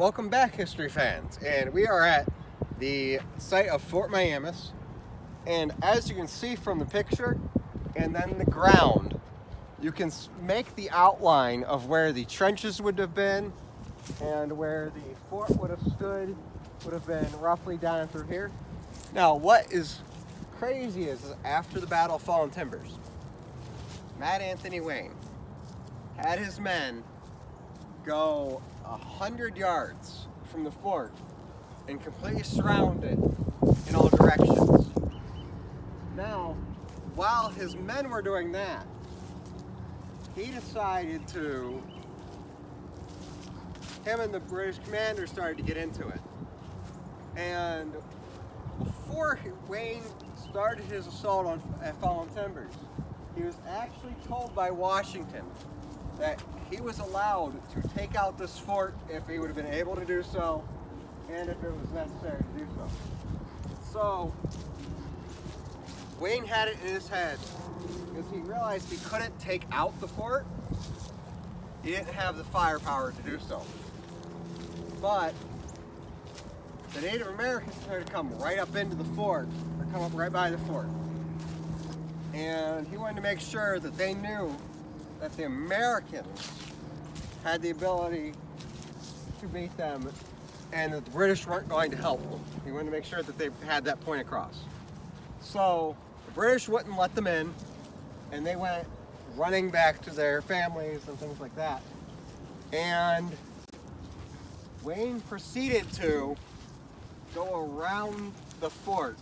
Welcome back, history fans, and we are at the site of Fort Miamis, and as you can see from the picture and then the ground, you can make the outline of where the trenches would have been and where the fort would have stood would have been roughly down through here. Now, what is crazy is after the Battle of Fallen Timbers, Mad Anthony Wayne had his men go 100 yards from the fort and completely surround it in all directions. Now, while his men were doing that, he decided to, him and the British commander started to get into it. And before Wayne started his assault at Fallen Timbers, he was actually told by Washington that he was allowed to take out this fort if he would have been able to do so, and if it was necessary to do so. So, Wayne had it in his head, because he realized he couldn't take out the fort. He didn't have the firepower to do so. But the Native Americans started to come right up into the fort, or come up right by the fort. And he wanted to make sure that they knew that the Americans had the ability to beat them and that the British weren't going to help them. He wanted to make sure that they had that point across. So the British wouldn't let them in, and they went running back to their families and things like that. And Wayne proceeded to go around the fort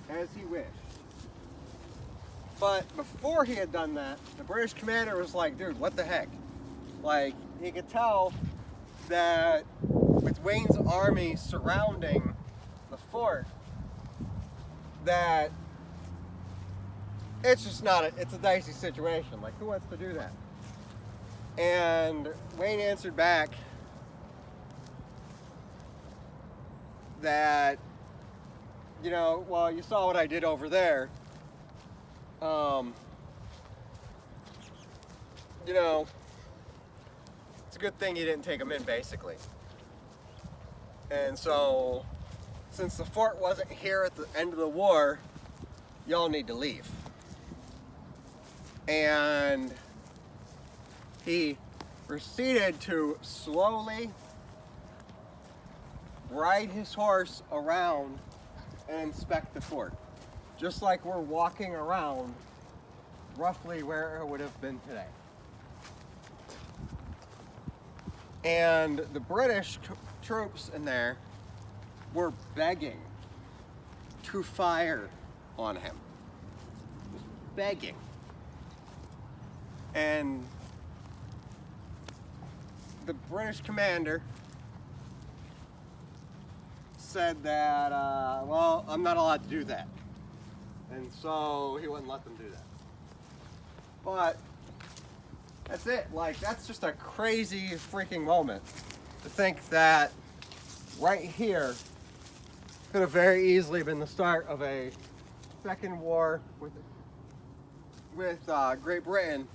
as he wished. But before he had done that, the British commander was like, dude, what the heck? Like, he could tell that with Wayne's army surrounding the fort, that it's just not it's a dicey situation. Like, who wants to do that? And Wayne answered back that, you know, well, you saw what I did over there. You know, it's a good thing you didn't take them in, basically. And so, since the fort wasn't here at the end of the war, y'all need to leave. And he proceeded to slowly ride his horse around and inspect the fort. Just like we're walking around roughly where it would have been today. And the British troops in there were begging to fire on him. Just begging. And the British commander said that, well, I'm not allowed to do that. And so he wouldn't let them do that. But that's it. Like, that's just a crazy freaking moment to think that right here could have very easily been the start of a second war with Great Britain,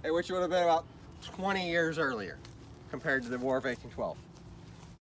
which would have been about 20 years earlier compared to the War of 1812.